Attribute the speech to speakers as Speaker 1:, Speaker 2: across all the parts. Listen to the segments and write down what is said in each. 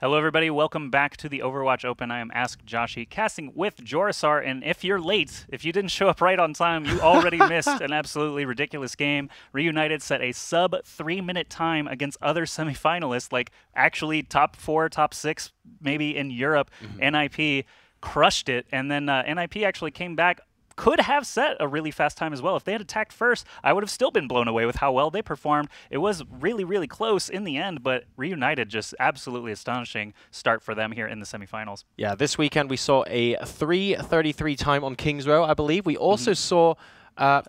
Speaker 1: Hello everybody, welcome back to the Overwatch Open. I am Ask Joshi, casting with Jorisar, and if you're late, if you didn't show up right on time, you already missed an absolutely ridiculous game. Reunited set a sub 3-minute time against other semifinalists, like actually top 4, top 6, maybe in Europe. NIP crushed it, and then NIP actually came back, could have set a really fast time as well. If they had attacked first, I would have still been blown away with how well they performed. It was really, really close in the end, but Reunited just absolutely astonishing start for them here in the semifinals.
Speaker 2: Yeah, this weekend we saw a 3:33 time on Kings Row, I believe. We also saw...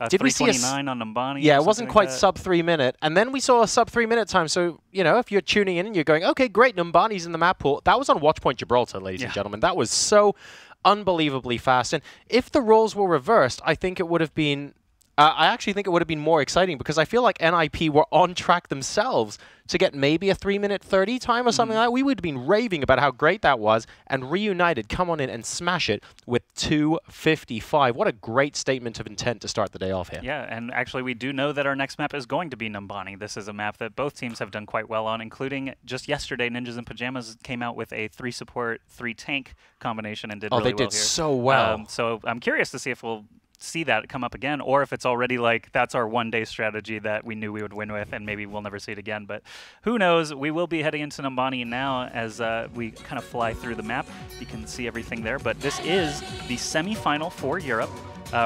Speaker 1: did we see a 3:29 on Numbani?
Speaker 2: Yeah, it wasn't
Speaker 1: like
Speaker 2: quite
Speaker 1: that.
Speaker 2: sub 3 minute. And then we saw a sub 3 minute time. So, you know, if you're tuning in and you're going, okay, great, Numbani's in the map pool. That was on Watchpoint Gibraltar, ladies and gentlemen. That was so unbelievably fast. And if the roles were reversed, I think it would have been... I actually think it would have been more exciting because I feel like NIP were on track themselves to get maybe a 3:30 time or something like that. We would have been raving about how great that was, and Reunited come on in and smash it with 2:55. What a great statement of intent to start the day off here.
Speaker 1: Yeah, and actually we do know that our next map is going to be Numbani. This is a map that both teams have done quite well on, including just yesterday, Ninjas in Pajamas came out with a 3 support, 3 tank combination and did really well here.
Speaker 2: Oh, they did so well.
Speaker 1: So I'm curious to see if we'll see that come up again, or if it's already like that's our one-day strategy that we knew we would win with, and maybe we'll never see it again. But who knows? We will be heading into Numbani now as we kind of fly through the map. You can see everything there, but this is the semi-final for Europe.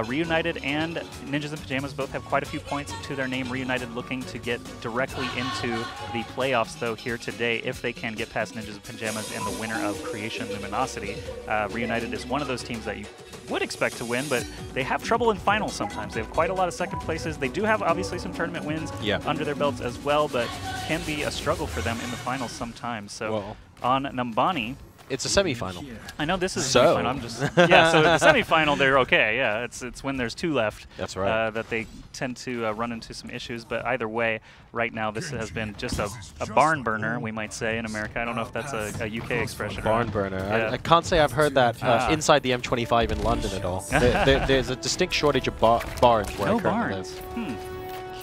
Speaker 1: Reunited and Ninjas in Pajamas both have quite a few points to their name. Reunited looking to get directly into the playoffs, though, here today, if they can get past Ninjas in Pajamas and the winner of Creation Luminosity. Reunited is one of those teams that you would expect to win, but they have trouble in finals sometimes. They have quite a lot of second places. They do have, obviously, some tournament wins under their belts as well, but can be a struggle for them in the finals sometimes. So on Numbani...
Speaker 2: It's a semi-final.
Speaker 1: I know this is a semi-final. I'm just so the semi-final they're okay. Yeah, it's when there's 2 left.
Speaker 2: That's right.
Speaker 1: That they tend to run into some issues. But either way, right now this has been just a barn burner, we might say in America. I don't know if that's a UK expression.
Speaker 2: Barn burner. I can't say I've heard that inside the M25 in London at all. There's a distinct shortage of barns where I currently live.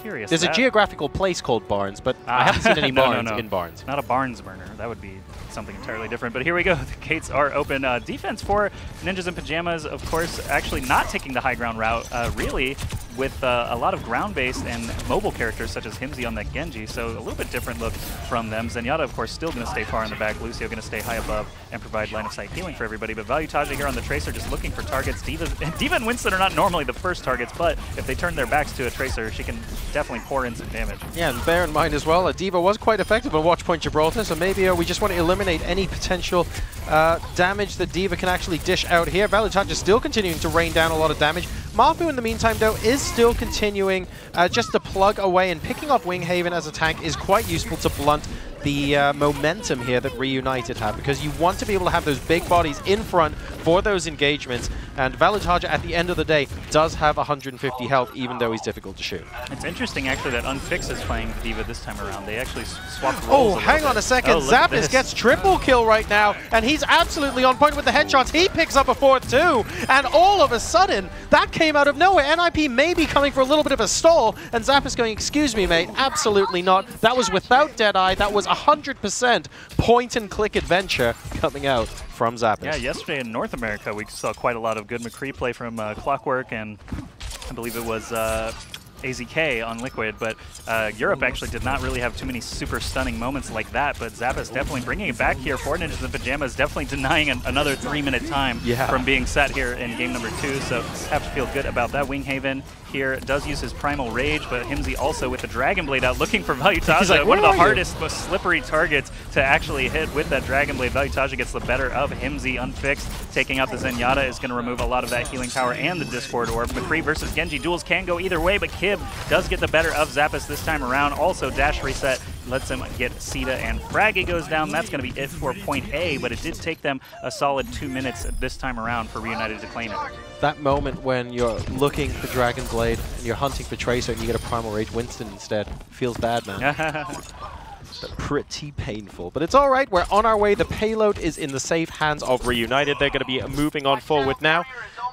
Speaker 1: Curious.
Speaker 2: There's a geographical place called Barnes, but I haven't seen any barns in Barnes.
Speaker 1: Not a barns burner. That would be something entirely different. But here we go. The gates are open. Defense for Ninjas in Pajamas, of course, actually not taking the high ground route, really, with a lot of ground-based and mobile characters such as Himsy on that Genji. So a little bit different look from them. Zenyatta, of course, still going to stay far in the back. Lucio going to stay high above and provide line-of-sight healing for everybody. But Valuetaja here on the Tracer just looking for targets. Diva and Winston are not normally the first targets, but if they turn their backs to a Tracer, she can definitely pour in some damage.
Speaker 2: Yeah, and bear in mind as well, Diva was quite effective on Watchpoint Gibraltar, so maybe we just want to eliminate any potential damage that Diva can actually dish out here. Valuetaja is still continuing to rain down a lot of damage. Mafu, in the meantime, though, is still continuing just to plug away, and picking up Winghaven as a tank is quite useful to blunt the momentum here that Reunited have, because you want to be able to have those big bodies in front for those engagements, and Valuetaja at the end of the day does have 150 health, even though he's difficult to shoot.
Speaker 1: It's interesting, actually, that Unfix is playing Diva this time around. They actually swapped roles.
Speaker 2: Oh, hang on a second. Zappis gets triple kill right now, and he's absolutely on point with the headshots. He picks up a 4th too, and all of a sudden, that came out of nowhere. NIP may be coming for a little bit of a stall, and Zappis going, excuse me, mate, absolutely not. That was without Deadeye. That was 100% point-and-click adventure coming out from Zappis.
Speaker 1: Yeah, yesterday in North America, we saw quite a lot of good McCree play from Clockwork, and I believe it was AZK on Liquid, but Europe actually did not really have too many super stunning moments like that, but Zappis definitely bringing it back here for Ninjas in Pajamas, definitely denying another 3-minute time from being set here in game number 2, so have to feel good about that. Winghaven here does use his Primal Rage, but Himsy also with the Dragon Blade out looking for Valuetaja, like, one of the hardest, most slippery targets to actually hit with that Dragon Blade. Valuetaja gets the better of Himsy, Unfixed, taking out the Zenyatta is going to remove a lot of that healing power and the Discord Orb. McCree versus Genji, duels can go either way, but Kib does get the better of Zappis this time around. Also, dash reset lets him get Sita, and Fraggy goes down. That's going to be it for point A, but it did take them a solid 2 minutes this time around for Reunited to claim it.
Speaker 2: That moment when you're looking for Dragon Blade and you're hunting for Tracer and you get a Primal Rage Winston instead feels bad, man. Pretty painful, but it's all right. We're on our way. The payload is in the safe hands of Reunited. They're going to be moving on forward now.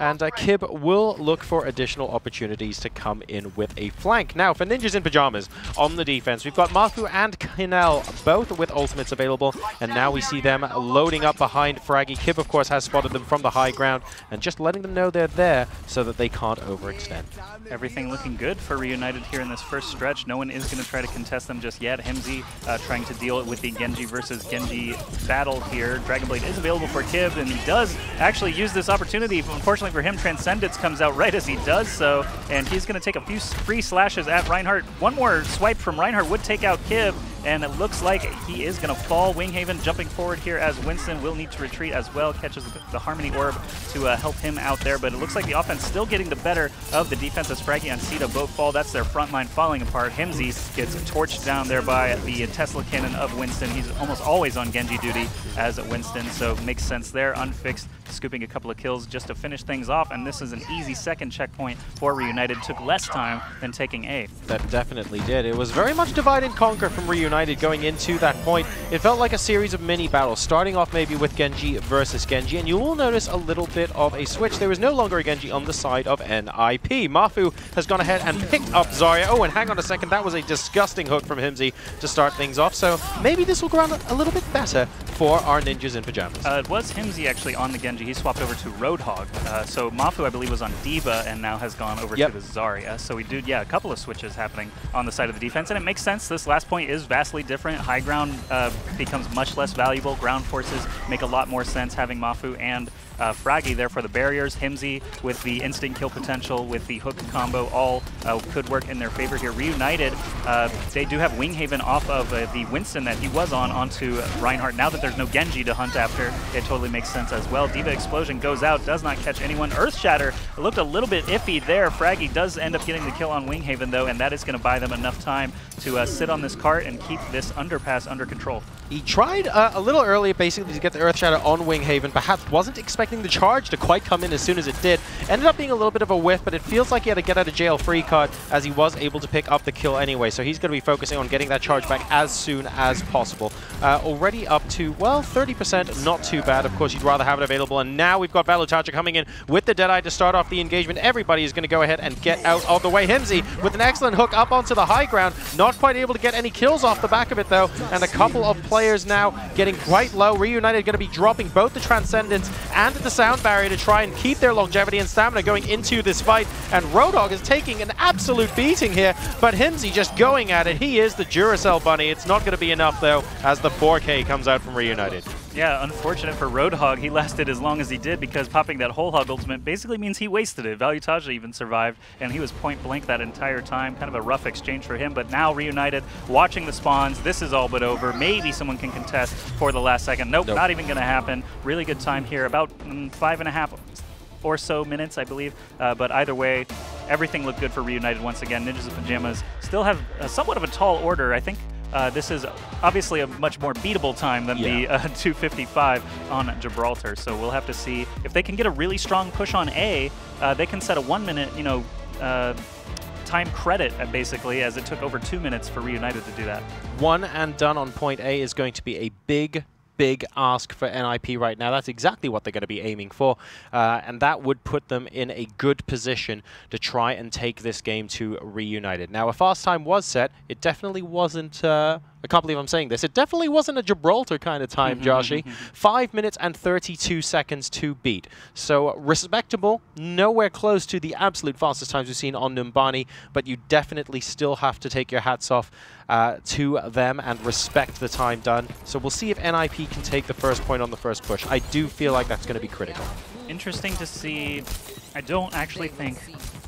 Speaker 2: And Kib will look for additional opportunities to come in with a flank. Now, for Ninjas in Pajamas on the defense, we've got Mafu and Kinel both with ultimates available. And now we see them loading up behind Fraggy. Kib, of course, has spotted them from the high ground and just letting them know they're there so that they can't overextend.
Speaker 1: Everything looking good for Reunited here in this first stretch. No one is going to try to contest them just yet. Himzy trying to deal with the Genji versus Genji battle here. Dragon Blade is available for Kib, and he does actually use this opportunity. Unfortunately for him, Transcendence comes out right as he does so, and he's going to take a few free slashes at Reinhardt. One more swipe from Reinhardt would take out Kib, and it looks like he is going to fall. Winghaven jumping forward here as Winston will need to retreat as well. Catches the Harmony Orb to help him out there, but it looks like the offense still getting the better of the defense as Fraggy and Sita both fall. That's their front line falling apart. Himzy gets torched down there by the Tesla cannon of Winston. He's almost always on Genji duty as Winston, so makes sense there. Unfixed, scooping a couple of kills just to finish things off, and this is an easy second checkpoint for Reunited. Took less time than taking A.
Speaker 2: That definitely did. It was very much divide and conquer from Reunited going into that point. It felt like a series of mini battles, starting off maybe with Genji versus Genji, and you will notice a little bit of a switch. There is no longer a Genji on the side of NIP. Mafu has gone ahead and picked up Zarya. Oh, and hang on a second, that was a disgusting hook from Himzy to start things off, so maybe this will go around a little bit better for our Ninjas in Pajamas.
Speaker 1: It was Himzy actually on the Genji. He swapped over to Roadhog. So Mafu, I believe, was on D.Va and now has gone over to the Zarya. So we did, a couple of switches happening on the side of the defense, and it makes sense. This last point is vastly different. High ground becomes much less valuable. Ground forces make a lot more sense having Mafu and Fraggy there for the barriers. Himzy with the instant kill potential, with the hook combo, all could work in their favor here. Reunited, they do have Winghaven off of the Winston that he was on onto Reinhardt. Now that there's no Genji to hunt after, it totally makes sense as well. D.Va Explosion goes out, does not catch anyone. Earth Shatter looked a little bit iffy there. Fraggy does end up getting the kill on Winghaven though, and that is going to buy them enough time to sit on this cart and keep this underpass under control.
Speaker 2: He tried a little earlier basically to get the Earth Shatter on Winghaven, perhaps wasn't expecting the charge to quite come in as soon as it did. Ended up being a little bit of a whiff, but it feels like he had a get out of jail free card as he was able to pick up the kill anyway. So he's going to be focusing on getting that charge back as soon as possible. Already up to, well, 30%, not too bad. Of course, you'd rather have it available. And now we've got Valutaja coming in with the Deadeye to start off the engagement. Everybody is going to go ahead and get out of the way. Himzy with an excellent hook up onto the high ground. Not quite able to get any kills off the back of it, though. And a couple of players now getting quite low. Reunited going to be dropping both the Transcendence and the Sound Barrier to try and keep their longevity and stamina going into this fight. And Roadhog is taking an absolute beating here, but Himzy just going at it. He is the Duracell bunny. It's not going to be enough, though, as the 4K comes out from Reunited.
Speaker 1: Yeah, unfortunate for Roadhog. He lasted as long as he did because popping that whole hog ultimate basically means he wasted it. Valutaja even survived, and he was point blank that entire time. Kind of a rough exchange for him, but now Reunited watching the spawns. This is all but over. Maybe someone can contest for the last second. Nope. Not even going to happen. Really good time here. About 5.5 or so minutes, I believe. But either way, everything looked good for Reunited once again. Ninjas in Pajamas still have somewhat of a tall order. I think this is obviously a much more beatable time than the 2:55 on Gibraltar. So we'll have to see if they can get a really strong push on A. They can set a 1 minute, time credit basically, as it took over 2 minutes for Reunited to do that.
Speaker 2: One and done on point A is going to be a big ask for NIP right now. That's exactly what they're going to be aiming for, and that would put them in a good position to try and take this game to Reunited. Now, a fast time was set. It definitely wasn't I can't believe I'm saying this. It definitely wasn't a Gibraltar kind of time, Joshy. 5 minutes and 32 seconds to beat. So respectable, nowhere close to the absolute fastest times we've seen on Numbani, but you definitely still have to take your hats off to them and respect the time done. So we'll see if NIP can take the first point on the first push. I do feel like that's going to be critical.
Speaker 1: Interesting to see. I don't actually think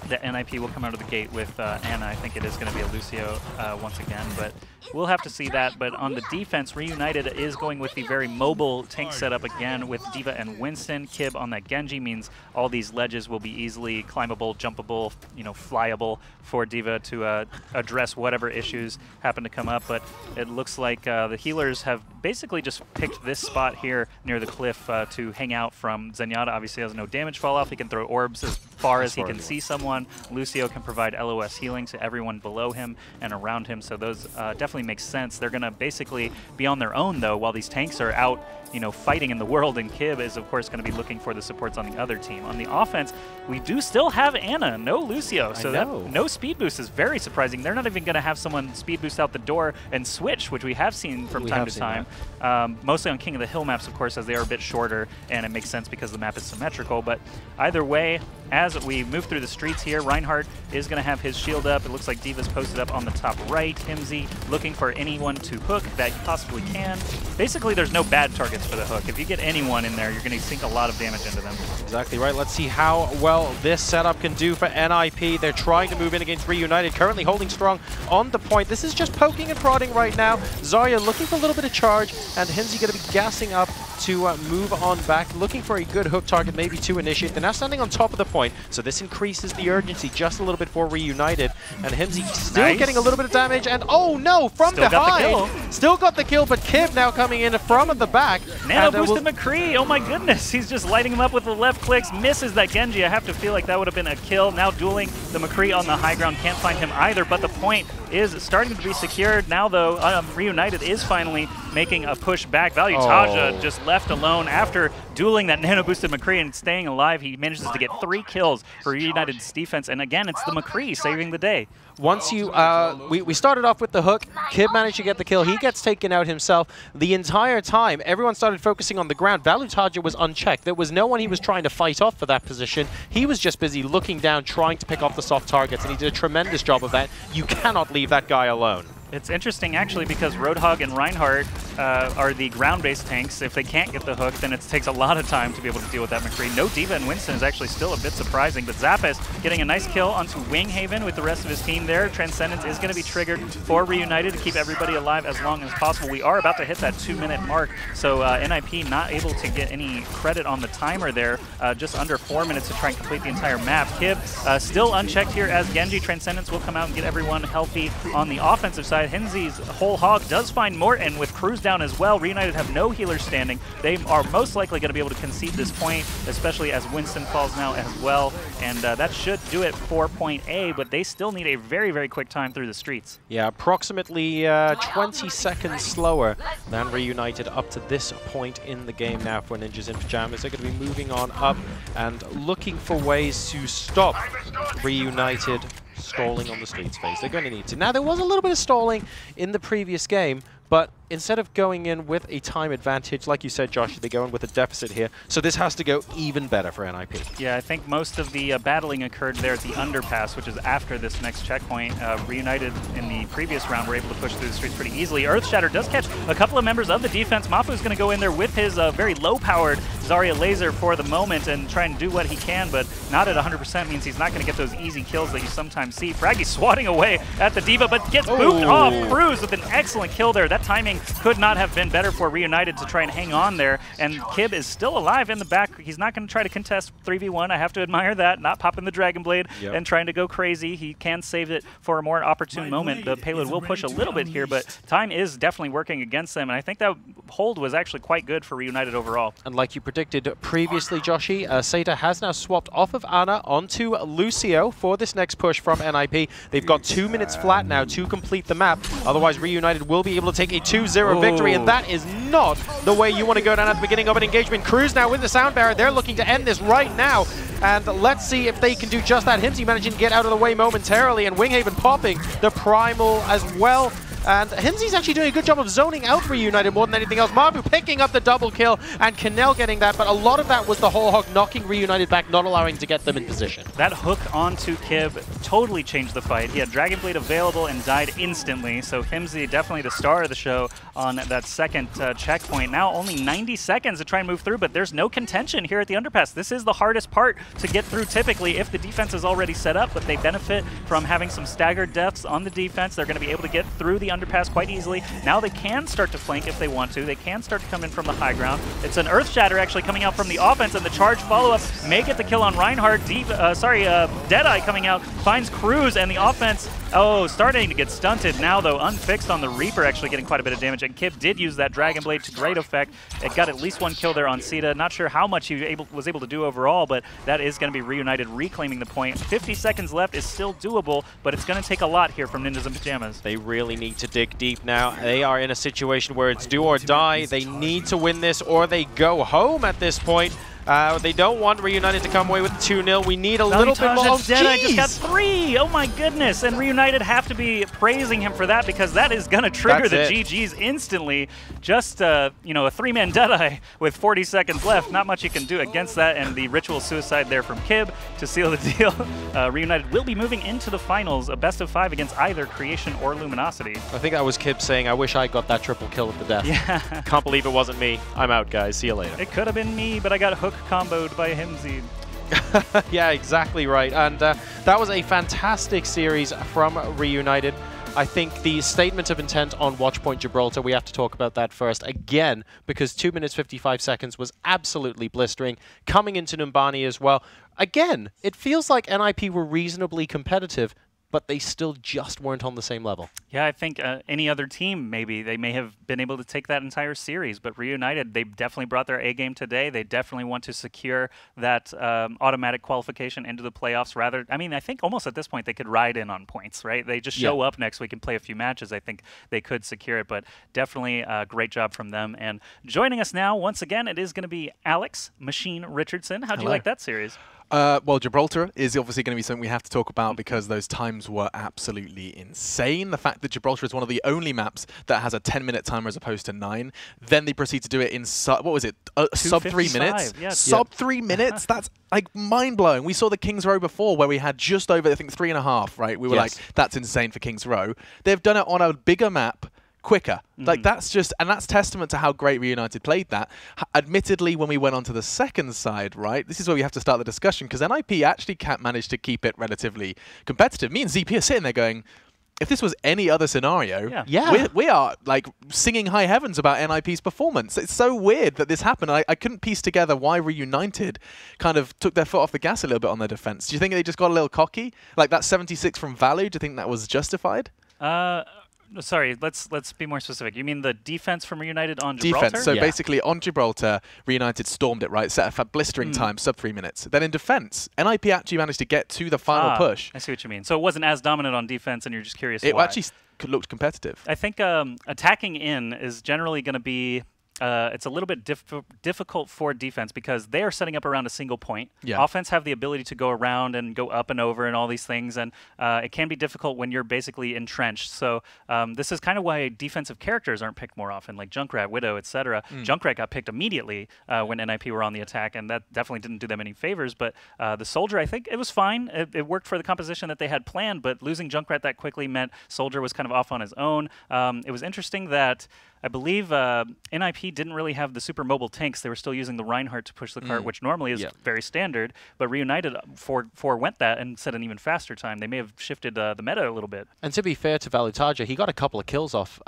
Speaker 1: that NIP will come out of the gate with Anna. I think it is going to be a Lucio once again, but we'll have to see that. But on the defense, Reunited is going with the very mobile tank setup again with D.Va and Winston. Kib on that Genji means all these ledges will be easily climbable, jumpable, flyable for D.Va to address whatever issues happen to come up. But it looks like the healers have basically just picked this spot here near the cliff to hang out from. Zenyatta obviously has no damage fall off. He can throw orbs as far as he can see someone. Lucio can provide LOS healing to everyone below him and around him. So those definitely definitely makes sense. They're going to basically be on their own, though, while these tanks are out, you know, fighting in the world, and Kib is, of course, going to be looking for the supports on the other team. On the offense, we do still have Anna, no Lucio, so that no speed boost is very surprising. They're not even going to have someone speed boost out the door and switch, which we have seen from time to time. Mostly on King of the Hill maps, of course, as they are a bit shorter, and it makes sense because the map is symmetrical. But either way, as we move through the streets here, Reinhardt is going to have his shield up. It looks like D.Va's posted up on the top right. Himsy looking for anyone to hook that he possibly can. Basically, there's no bad targets for the hook. If you get anyone in there, you're going to sink a lot of damage into them. Exactly
Speaker 2: right. Let's see how well this setup can do for NIP. They're trying to move in against Reunited, currently holding strong on the point. This is just poking and prodding right now. Zarya looking for a little bit of charge, and Himsy going to be gassing up to move on back, looking for a good hook target, maybe to initiate. They're now standing on top of the point, so this increases the urgency just a little bit for Reunited. And Himsy still getting a little bit of damage, and oh no, from behind! Still got the kill, but Kib now coming in from the back.
Speaker 1: Nano boosted McCree, oh my goodness, he's just lighting him up with the left clicks, misses that Genji. I have to feel like that would have been a kill. Now dueling the McCree on the high ground, can't find him either, but the point is starting to be secured. Now though, Reunited is finally making a push back. Taja just left alone after dueling that nano boosted McCree and staying alive. He manages to get 3 kills for Reunited's defense, and again, it's the McCree saving the day.
Speaker 2: Once you, we started off with the hook, Kib managed to get the kill, he gets taken out himself. The entire time, everyone started focusing on the ground. Taja was unchecked. There was no one he was trying to fight off for that position. He was just busy looking down, trying to pick off the soft targets, and he did a tremendous job of that. You cannot leave that guy alone.
Speaker 1: It's interesting, actually, because Roadhog and Reinhardt are the ground-based tanks. If they can't get the hook, then it takes a lot of time to be able to deal with that McCree. No D.Va and Winston is actually still a bit surprising, but Zappis getting a nice kill onto Winghaven with the rest of his team there. Transcendence is going to be triggered for Reunited to keep everybody alive as long as possible. We are about to hit that 2-minute mark, so NIP not able to get any credit on the timer there. Just under 4 minutes to try and complete the entire map. Kib still unchecked here as Genji. Transcendence will come out and get everyone healthy on the offensive side. Himsy's whole hog does find Morton with Cruz down as well. Reunited have no healers standing. They are most likely going to be able to concede this point, especially as Winston falls now as well. And that should do it for point A, but they still need a very, very quick time through the streets.
Speaker 2: Yeah, approximately 20 seconds slower than Reunited up to this point in the game now for Ninjas in Pajamas. They're going to be moving on up and looking for ways to stop Reunited stalling on the streets phase. They're going to need to. Now, there was a little bit of stalling in the previous game, but instead of going in with a time advantage, like you said, Josh, they go in with a deficit here. So this has to go even better for NIP.
Speaker 1: Yeah, I think most of the battling occurred there at the underpass, which is after this next checkpoint. Reunited in the previous round were able to push through the streets pretty easily. Earthshatter does catch a couple of members of the defense. Mafu's going to go in there with his very low-powered Zarya laser for the moment and try and do what he can, but not at 100% means he's not going to get those easy kills that you sometimes see. Fraggy swatting away at the D.Va, but gets booped off. Cruz with an excellent kill there. That timing could not have been better for Reunited to try and hang on there, and Kib is still alive in the back. He's not going to try to contest 3v1. I have to admire that, not popping the Dragon Blade and trying to go crazy. He can save it for a more opportune moment. The payload will push a little bit here, but time is definitely working against them, and I think that hold was actually quite good for Reunited overall.
Speaker 2: And like you predicted previously, Joshi, Seta has now swapped off of Ana onto Lucio for this next push from NIP. They've got 2 minutes flat now to complete the map. Otherwise, Reunited will be able to take a 2-0 victory, and that is not the way you want to go down at the beginning of an engagement. Cruz now with the sound barrier. They're looking to end this right now, and let's see if they can do just that. Himsy managing to get out of the way momentarily, and Winghaven popping the primal as well. And Himsy's actually doing a good job of zoning out Reunited more than anything else. Mabu picking up the double kill, and Canel getting that, but a lot of that was the whole hog knocking Reunited back, not allowing to get them in position.
Speaker 1: That hook onto Kib totally changed the fight. He had Dragon Blade available and died instantly, so Himsy definitely the star of the show on that second checkpoint. Now only 90 seconds to try and move through, but there's no contention here at the underpass. This is the hardest part to get through typically if the defense is already set up, but they benefit from having some staggered deaths on the defense. They're going to be able to get through the underpass quite easily. Now they can start to flank if they want to. They can start to come in from the high ground. It's an Earthshatter actually coming out from the offense, and the charge follow-up may get the kill on Reinhardt. Deadeye coming out, finds Cruz, and the offense Oh, starting to get stunted now, though. Unfixed on the Reaper, actually getting quite a bit of damage. And Kip did use that Dragon Blade to great effect. It got at least one kill there on Sita. Not sure how much he was able to do overall, but that is going to be Reunited reclaiming the point. 50 seconds left is still doable, but it's going to take a lot here from Ninjas in Pajamas.
Speaker 2: They really need to dig deep now. They are in a situation where it's do or die. They need to win this or they go home at this point. They don't want Reunited to come away with 2-0. We need a little bit more. Oh,
Speaker 1: Deadeye just got 3! Oh my goodness! And Reunited have to be praising him for that because that is going to trigger the GGs instantly. Just, you know, a 3-man Deadeye with 40 seconds left. Not much you can do against that, and the ritual suicide there from Kib to seal the deal. Reunited will be moving into the finals, a best of 5 against either Creation or Luminosity.
Speaker 2: I think that was Kib saying, I wish I got that triple kill at the death.
Speaker 1: Yeah.
Speaker 2: Can't believe it wasn't me. I'm out, guys. See you later.
Speaker 1: It could have been me, but I got hooked comboed by Himzi.
Speaker 2: Yeah, exactly right. And that was a fantastic series from Reunited. I think the statement of intent on Watchpoint Gibraltar, we have to talk about that first again, because 2 minutes 55 seconds was absolutely blistering. Coming into Numbani as well. Again, it feels like NIP were reasonably competitive, but they still just weren't on the same level.
Speaker 1: Yeah, I think any other team, maybe, they may have been able to take that entire series, but Reunited, they definitely brought their A-game today. They definitely want to secure that automatic qualification into the playoffs rather. I mean, I think almost at this point they could ride in on points, right? They just show up next week and play a few matches. I think they could secure it, but definitely a great job from them. And joining us now, once again, it is going to be Alex Machine Richardson. How'd you like that series?
Speaker 3: Well, Gibraltar is obviously going to be something we have to talk about because those times were absolutely insane. The fact that Gibraltar is one of the only maps that has a 10-minute timer as opposed to 9. Then they proceed to do it in, what was it, sub 3 minutes?
Speaker 1: Yes.
Speaker 3: Sub 3 minutes? That's like mind-blowing. We saw the King's Row before where we had just over, I think, 3.5, right? We were like, that's insane for King's Row. They've done it on a bigger map quicker. Like that's just, and that's testament to how great Reunited played that. Admittedly, when we went on to the second side, right, this is where we have to start the discussion because NIP actually can't manage to keep it relatively competitive. Me and ZP are sitting there going, if this was any other scenario, we are like singing high heavens about NIP's performance. It's so weird that this happened. I couldn't piece together why Reunited kind of took their foot off the gas a little bit on their defense. Do you think they just got a little cocky? Like that 76 from Value, do you think that was justified?
Speaker 1: Sorry, let's be more specific. You mean the defense from Reunited on Gibraltar?
Speaker 3: Defense. So basically on Gibraltar, Reunited stormed it, right? Set a blistering time, sub 3 minutes. Then in defense, NIP actually managed to get to the final push.
Speaker 1: I see what you mean. So it wasn't as dominant on defense, and you're just curious why.
Speaker 3: It actually looked competitive.
Speaker 1: I think attacking in is generally going to be it's a little bit difficult for defense because they are setting up around a single point. Offense have the ability to go around and go up and over and all these things, and it can be difficult when you're basically entrenched. So this is kind of why defensive characters aren't picked more often, like Junkrat, Widow, etc. Junkrat got picked immediately when NIP were on the attack, and that definitely didn't do them any favors. But the Soldier, I think it was fine. It worked for the composition that they had planned, but losing Junkrat that quickly meant Soldier was kind of off on his own. It was interesting that I believe NIP didn't really have the super mobile tanks. They were still using the Reinhardt to push the cart, which normally is very standard. But Reunited forewent that and set an even faster time. They may have shifted the meta a little bit.
Speaker 2: And to be fair to Valutaja, he got a couple of kills off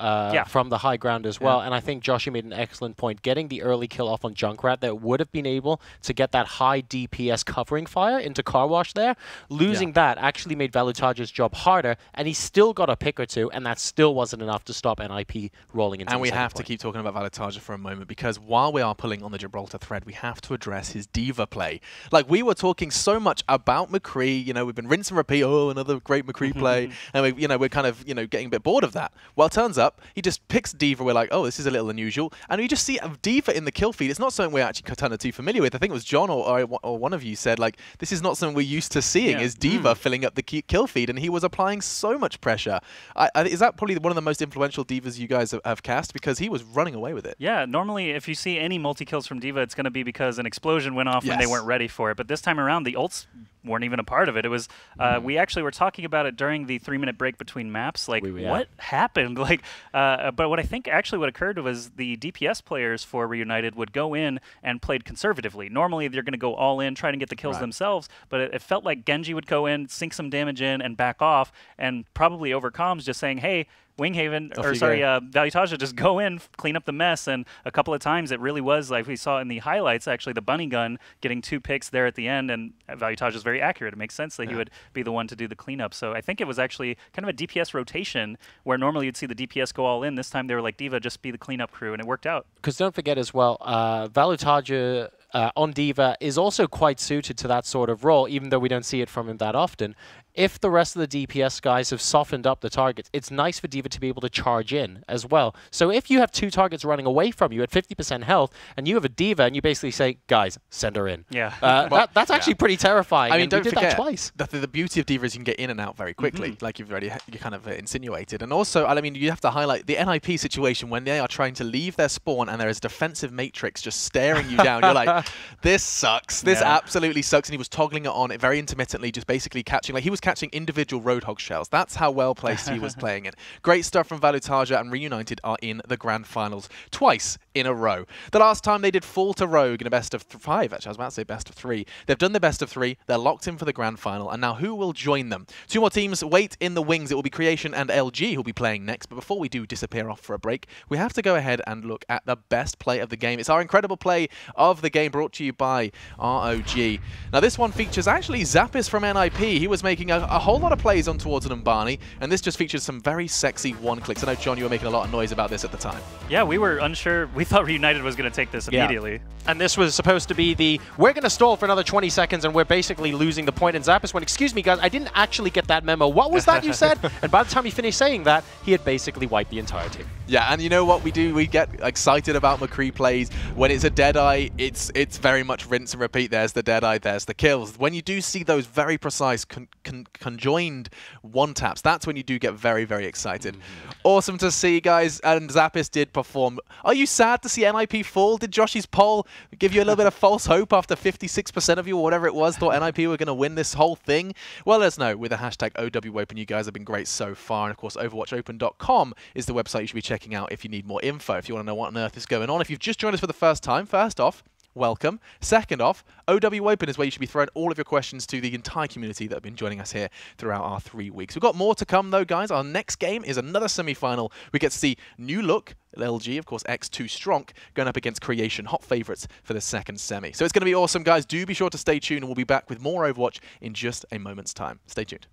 Speaker 2: from the high ground as well. And I think Joshy made an excellent point. Getting the early kill off on Junkrat that would have been able to get that high DPS covering fire into Car Wash there. Losing that actually made Valutaja's job harder, and he still got a pick or two, and that still wasn't enough to stop NIP rolling into
Speaker 3: and we have to keep talking about Valutaja for a moment, because while we are pulling on the Gibraltar thread, we have to address his diva play. Like, we were talking so much about McCree, you know, we've been rinse and repeat, oh, another great McCree play, and we're kind of, getting a bit bored of that. Well, it turns up, he just picks diva, we're like, oh, this is a little unusual, and we just see a diva in the kill feed. It's not something we're actually kind of too familiar with. I think it was John or one of you said, like, this is not something we're used to seeing, is diva filling up the kill feed, and he was applying so much pressure. Is that probably one of the most influential divas you guys have cast? Because he was running away with it.
Speaker 1: Yeah, normally if you see any multi-kills from diva, it's going to be because an explosion went off when they weren't ready for it. But this time around, the ults weren't even a part of it. It was we actually were talking about it during the 3-minute break between maps. Like, what happened? Like, but what I think actually what occurred was the DPS players for Reunited would go in and played conservatively. Normally they're going to go all in, try to get the kills themselves, but it felt like Genji would go in, sink some damage in, and back off, and probably over comms just saying, hey, Winghaven, or sorry, Valuetaja just go in, clean up the mess, and a couple of times it really was, like we saw in the highlights, actually, the bunny gun getting 2 picks there at the end, and Valuetaja is very accurate. It makes sense that he would be the one to do the cleanup. So I think it was actually kind of a DPS rotation, where normally you'd see the DPS go all in. This time they were like, D.Va, just be the cleanup crew, and it worked out.
Speaker 2: Because don't forget as well, Valuetaja on D.Va is also quite suited to that sort of role, even though we don't see it from him that often. If the rest of the DPS guys have softened up the targets, it's nice for D.Va to be able to charge in as well. So if you have 2 targets running away from you at 50% health, and you have a D.Va, and you basically say, guys, send her in.
Speaker 1: Yeah.
Speaker 2: That's actually pretty terrifying.
Speaker 3: I mean, don't forget,
Speaker 2: that twice.
Speaker 3: The beauty of D.Va is you can get in and out very quickly, like you've already kind of insinuated. And also, I mean, you have to highlight the NIP situation when they are trying to leave their spawn and there is a defensive matrix just staring you down. You're like, this sucks. This absolutely sucks. And he was toggling it on very intermittently, just basically catching, like he was catching individual Roadhog shells. That's how well placed he was playing it. Great stuff from Valuetaja, and Reunited are in the grand finals twice in a row. The last time they did fall to Rogue in a best of 5, actually I was about to say best of 3. They've done the best of 3, they're locked in for the grand final, and now who will join them? 2 more teams wait in the wings. It will be Creation and LG who'll be playing next, but before we do disappear off for a break, we have to go ahead and look at the best play of the game. It's our incredible play of the game, brought to you by ROG. Now this one features actually Zappis from NIP. He was making a whole lot of plays on towards Numbani, and this just features some very sexy 1-clicks. I know, John, you were making a lot of noise about this at the time.
Speaker 1: Yeah, we were unsure. We thought Reunited was going to take this immediately.
Speaker 2: And this was supposed to be the, we're going to stall for another 20 seconds and we're basically losing the point. And Zappis went, excuse me, guys, I didn't actually get that memo. What was that you said? And by the time he finished saying that, he had basically wiped the entire team.
Speaker 3: Yeah, and you know what we do? We get excited about McCree plays. When it's a Deadeye, it's very much rinse and repeat. There's the Deadeye, there's the kills. When you do see those very precise conjoined one-taps, that's when you do get very, very excited. Awesome to see, guys, and Zappis did perform. Are you sad to see NIP fall? Did Josh's poll give you a little bit of false hope after 56% of you, or whatever it was, thought NIP were going to win this whole thing? Well, let us know with the hashtag OWOpen. You guys have been great so far. And of course, OverwatchOpen.com is the website you should be checking out if you need more info, if you want to know what on earth is going on. If you've just joined us for the first time, first off, welcome. Second off, OW Open is where you should be throwing all of your questions to the entire community that have been joining us here throughout our 3 weeks. We've got more to come, though, guys. Our next game is another semi-final. We get to see New Look, LG, of course, X2 Strong, going up against Creation, hot favourites for the second semi. So it's going to be awesome, guys. Do be sure to stay tuned, and we'll be back with more Overwatch in just a moment's time. Stay tuned.